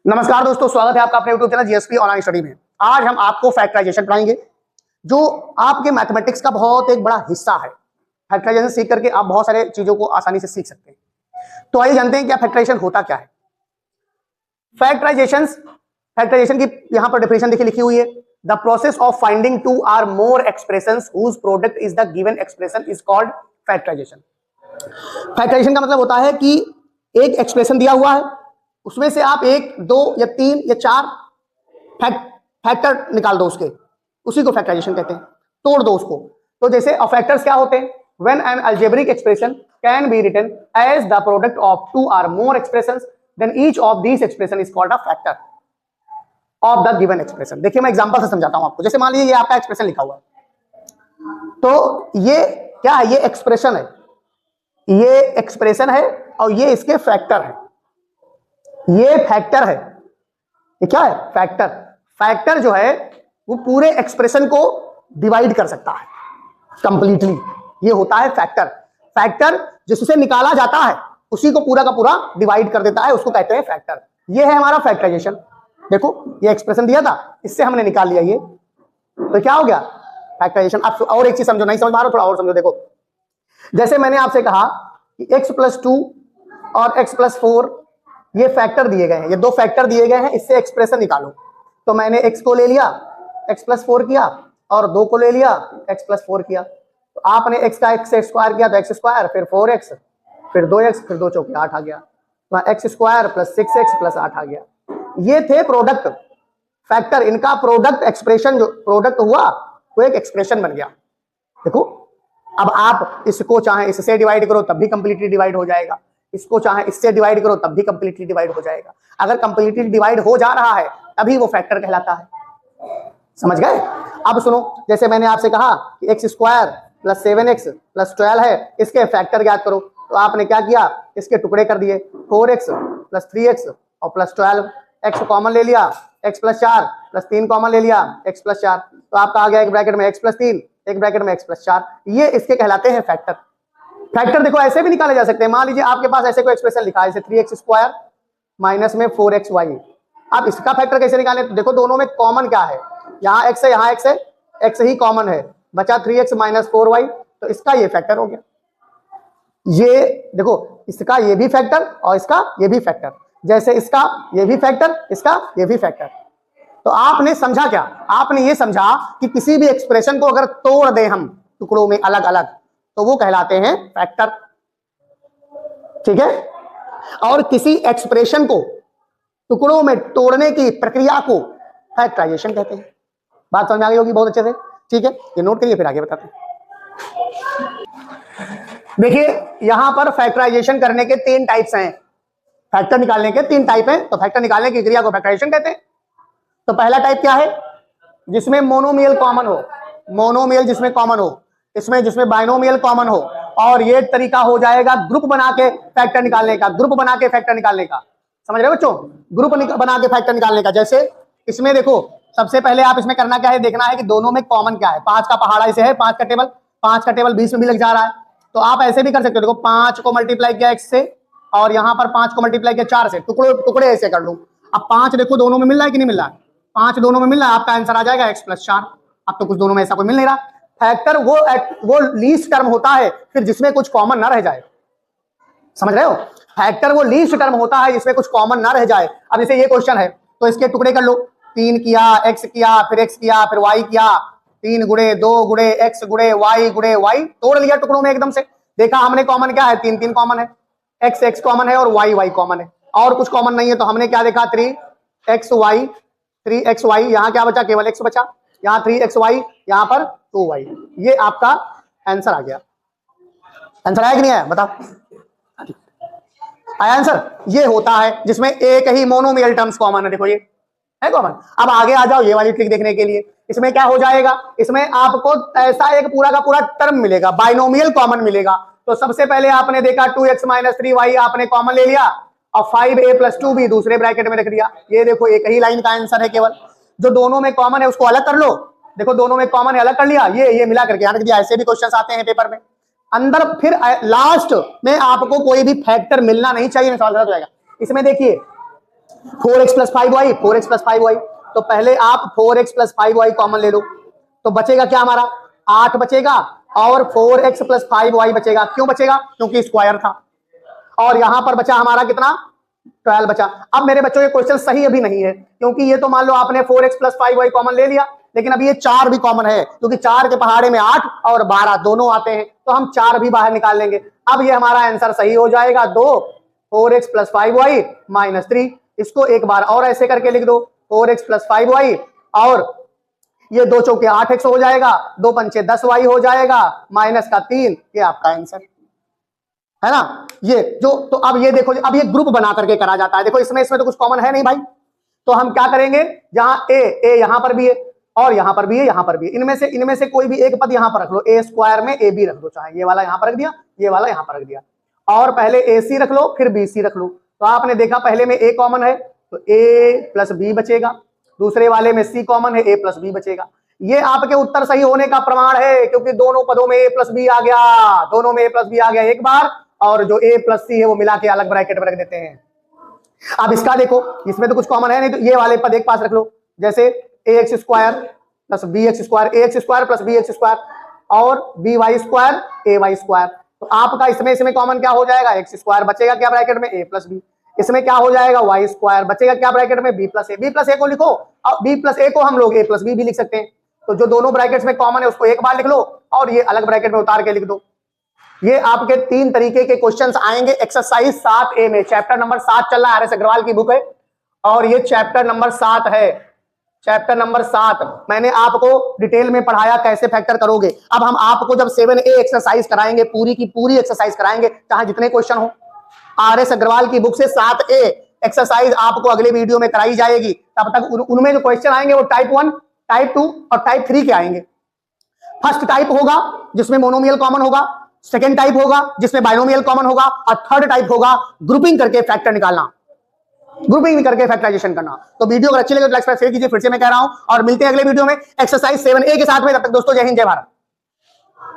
नमस्कार दोस्तों, स्वागत है आपका अपने YouTube channel GSP online study में। आज हम आपको फैक्टराइजेशन पढ़ाएंगे जो आपके मैथमेटिक्स का बहुत एक बड़ा हिस्सा है। फैक्टराइजेशन सीख करके आप बहुत सारे चीजों को आसानी से सीख सकते हैं। तो आइए जानते हैं क्या फैक्टराइजेशन होता क्या है। फैक्टराइजेशन की यहां पर डेफिनेशन देखिए लिखी हुई है। The process of finding two or more expressions whose product is the given expression is called factorization. Factorization का मतलब होता है कि एक एक्सप्रेशन दिया हुआ है, उसमें से आप एक, दो या तीन या चार फैक्टर निकाल दो उसके, उसी को फैक्टराइजेशन कहते हैं। तोड़ दो उसको। तो जैसे फैक्टर्स क्या होते हैं? When an algebraic expression can be written as the product of two or more expressions then each of these expression is called a factor of the given expression. देखिए मैं एग्जांपल से समझाता हूं आपको। जैसे मान लीजिए ये आपका एक्सप्रेशन लिखा हुआ है, तो ये क्या है? ये एक्सप्रेशन है, ये एक्सप्रेशन है और ये इसके फैक्टर है। ये फैक्टर है। ये क्या है? फैक्टर। फैक्टर जो है वो पूरे एक्सप्रेशन को डिवाइड कर सकता है कंप्लीटली। ये होता है फैक्टर। फैक्टर जिससे निकाला जाता है उसी को पूरा का पूरा डिवाइड कर देता है, उसको कहते हैं फैक्टर। ये है हमारा फैक्टराइजेशन। देखो ये एक्सप्रेशन दिया था, इससे हमने निकाल लिया ये, तो क्या हो गया? फैक्टराइजेशन। आप और एक चीज समझो, नहीं समझ पा रहे हो थोड़ा और समझो। देखो जैसे मैंने आपसे कहा कि x+2 और x+4 ये फैक्टर दिए गए हैं, ये दो फैक्टर दिए गए हैं, इससे एक्सप्रेशन निकालो। तो मैंने x को ले लिया, x+4 किया, और 2 को ले लिया, x+4 किया। तो आपने x का x से स्क्वायर किया तो x², फिर 4x, फिर 2x, फिर 2 चौके 8 आ गया। तो x² + 6x + 8 आ गया। ये थे प्रोडक्ट फैक्टर। इनका प्रोडक्ट एक्सप्रेशन जो प्रोडक्ट हुआ वो एक एक्सप्रेशन बन गया। देखो अब आप इसको चाहे इससे डिवाइड करो तब भी कंप्लीटली डिवाइड हो जाएगा, इसको चाहे इससे डिवाइड करो तब भी कंप्लीटली डिवाइड हो जाएगा। अगर कंप्लीटली डिवाइड हो जा रहा है तभी वो फैक्टर कहलाता है। समझ गए? अब सुनो, जैसे मैंने आपसे कहा कि x² + 7x + 12 है, इसके फैक्टर ज्ञात करो। तो आपने क्या किया? इसके टुकड़े कर दिए, 4x + 3x और +12। x कॉमन ले लिया, x+4 + 3 कॉमन ले लिया, x+4। तो आपका आ गया एक ब्रैकेट में x+3, एक ब्रैकेट में x+4। ये इसके कहलाते हैं फैक्टर। फैक्टर देखो ऐसे भी निकाले जा सकते हैं। मान लीजिए आपके पास ऐसे कोई एक्सप्रेशन लिखा है, जैसे 3x² माइनस में 4xy। अब इसका फैक्टर कैसे निकालें? तो देखो दोनों में कॉमन क्या है? यहाँ x है, यहाँ x है, x ही कॉमन है, बचा 3x - 4y, तो इसका ये फैक्टर हो गया। ये देखो इसका ये भी फैक्टर और इसका ये भी फैक्टर, जैसे इसका ये भी फैक्टर, इसका ये भी फैक्टर। तो आपने समझा क्या? आपने ये समझा कि किसी भी एक्सप्रेशन को अगर तोड़ दें हम टुकड़ों में अलग अलग तो वो कहलाते हैं फैक्टर। ठीक है? और किसी एक्सप्रेशन को टुकड़ों में तोड़ने की प्रक्रिया को फैक्टराइजेशन कहते हैं। बात समझ में आ गई होगी बहुत अच्छे से। ठीक है, ये नोट करिए फिर आगे बताते हैं। देखिए यहां पर फैक्टराइजेशन करने के 3 टाइप्स हैं। फैक्टर निकालने के 3 टाइप हैं, तो फैक्टर निकालने की क्रिया को फैक्टराइजेशन कहते हैं। तो पहला टाइप क्या है? जिसमें मोनोमियल कॉमन हो, मोनोमियल जिसमें कॉमन हो, इसमें जिसमें बाइनोमियल कॉमन हो। और ये तरीका हो जाएगा ग्रुप बना के फैक्टर निकालने का, ग्रुप बना के फैक्टर निकालने का। समझ रहे हो बच्चों? ग्रुप बना के फैक्टर निकालने का। जैसे इसमें देखो सबसे पहले आप इसमें करना क्या है, देखना है कि दोनों में कॉमन क्या है। 5 का पहाड़ा इसे है, 5 का टेबल 20 में भी लग जा रहा है। तो आप ऐसे भी कर सकते हो। देखो 5 को मल्टीप्लाई किया x से और यहाँ पर 5 को मल्टीप्लाई किया 4 से, टुकड़े ऐसे कर लूं। अब 5 देखो दोनों में मिल रहा है कि नहीं मिल रहा है? 5 दोनों में मिल रहा है, आपका आंसर आ जाएगा x+4। अब तो कुछ दोनों में ऐसा कोई मिल नहीं रहा। फैक्टर वो लीस्ट टर्म होता है फिर जिसमें कुछ कॉमन ना रह जाए। समझ रहे हो? फैक्टर वो लीस्ट टर्म होता है जिसमें कुछ कॉमन ना रह जाए। अब जैसे ये क्वेश्चन है तो इसके टुकड़े कर लो। 3 किया, x किया, फिर x किया, फिर y किया। 3 गुणे 2 गुणे x गुणे y तोड़ लिया टुकड़ों में एकदम से। देखा हमने कॉमन क्या है? 3 कॉमन है, x कॉमन है और y कॉमन है, और कुछ कॉमन नहीं है। तो हमने क्या देखा? 3xy, यहाँ क्या बचा? केवल x बचा। यहाँ 3xy, यहाँ पर 2y। ये आपका आंसर आ गया। आंसर आया कि नहीं आया? बताओ, आया आंसर? ये होता है जिसमें एक ही मोनोमियल टर्म्स कॉमन है। देखो ये है कॉमन। अब आगे आ जाओ ये वाली ट्रिक देखने के लिए। इसमें क्या हो जाएगा? इसमें आपको ऐसा एक पूरा का पूरा टर्म मिलेगा, बाइनोमियल कॉमन मिलेगा। तो सबसे पहले आपने देखा 2x - 3y आपने कॉमन ले लिया और 5a + 2b दूसरे ब्रैकेट में रख दिया। ये देखो एक ही लाइन का आंसर है केवल। जो दोनों में कॉमन है उसको अलग कर लो। देखो दोनों में कॉमन है, अलग कर लिया, ये मिला करके यहाँ रख दिया। ऐसे भी क्वेश्चंस आते हैं पेपर में। अंदर फिर लास्ट में आपको कोई भी फैक्टर मिलना नहीं चाहिए, सवाल गलत हो जाएगा। इसमें देखिए 4x plus 5y, 4x plus 5y। तो पहले आप 4x प्लस 5y कॉमन ले लो, तो बचेगा क्या हमारा 8 बचेगा, और 4x प्लस 5y बचेगा। क्यों बचेगा? क्योंकि स्क्वायर था। और यहां पर बचा हमारा कितना 12 बचा। अब मेरे बच्चों ये क्वेश्चन सही अभी नहीं है, क्योंकि ये तो मान लो आपने 4x प्लस 5y कॉमन ले लिया, लेकिन अब ये 4 भी कॉमन है, क्योंकि 4 के पहाड़े में 8 और 12 दोनों आते हैं, तो हम 4 भी बाहर निकाल लेंगे। अब ये हमारा आंसर सही हो जाएगा 2, 4x प्लस 5y माइनस 3। इसको एक बार और ऐसे करके लिख दो, 4x प्लस 5y, और ये 2 चौके 8x हो जाएगा, 2 पंचे 10y हो जाएगा, माइनस का 3। ये आपका आंसर है ना। ये जो, तो अब ये देखो, अब ये ग्रुप बना करके करा जाता है। देखो इसमें तो कुछ कॉमन है नहीं भाई, तो हम क्या करेंगे, जहां ए यहां पर भी है और यहां पर भी है, यहां पर भी है, इनमें से कोई भी एक पद यहां पर रख लो, ए स्क्वायर में ए बी रख दो, चाहे ये वाला यहां पर रख दिया, ये वाला यहां पर रख दिया, और पहले ए सी रख लो, फिर बी सी रख लो। तो आपने देखा पहले में ए कॉमन है तो ए प्लस बी बचेगा, दूसरे वाले में सी कॉमन है, ए प्लस बी बचेगा। ये आपके उत्तर सही होने का प्रमाण है, क्योंकि दोनों पदों में ए प्लस बी आ गया, दोनों में ए प्लस बी आ गया एक बार, और जो ए प्लस सी है वो मिला के अलग ब्रैकेट में रख देते हैं। अब इसका देखो, इसमें तो कुछ कॉमन है नहीं, तो ये वाले पद एक पास रख लो, जैसे a x square plus b x square, a x square plus b x square, और b y square a y square. तो आपका इसमें कॉमन क्या हो जाएगा, एक्स स्क्वायर बचेगा क्या ब्रैकेट में, ए प्लस बी। इसमें क्या हो जाएगा, वाई स्क्वायर बचेगा क्या ब्रैकेट में, बी प्लस ए। बी प्लस ए को लिखो, और बी प्लस ए को हम लोग ए प्लस बी भी लिख सकते हैं। तो जो दोनों ब्रैकेट्स में कॉमन है उसको एक बार लिख लो, और ये अलग ब्रैकेट में उतार के लिख दो। ये आपके 3 तरीके के क्वेश्चंस आएंगे एक्सरसाइज 7A में। चैप्टर नंबर 7 चल रहा है, आर एस अग्रवाल की बुक है, और ये चैप्टर नंबर 7 है। चैप्टर नंबर 7 मैंने आपको डिटेल में पढ़ाया कैसे फैक्टर करोगे। अब हम आपको जब 7A एक्सरसाइज कराएंगे, पूरी की पूरी एक्सरसाइज कराएंगे, चाहे जितने क्वेश्चन हो, आर एस अग्रवाल की बुक से 7A एक्सरसाइज आपको अगले वीडियो में कराई जाएगी। तब तक उनमें जो क्वेश्चन आएंगे वो टाइप 1, टाइप 2 और टाइप 3 के आएंगे। फर्स्ट टाइप होगा जिसमें मोनोमियल कॉमन होगा, सेकेंड टाइप होगा जिसमें बाइनोमियल कॉमन होगा, और थर्ड टाइप होगा ग्रुपिंग करके फैक्टर निकालना, ग्रुपिंग करके फैक्टराइजेशन करना। तो वीडियो अगर अच्छी लगे तो लाइक शेयर कीजिए, फिर से मैं कह रहा हूं, और मिलते हैं अगले वीडियो में एक्सरसाइज 7A के साथ में। तब तक दोस्तों जय हिंद जय भारत।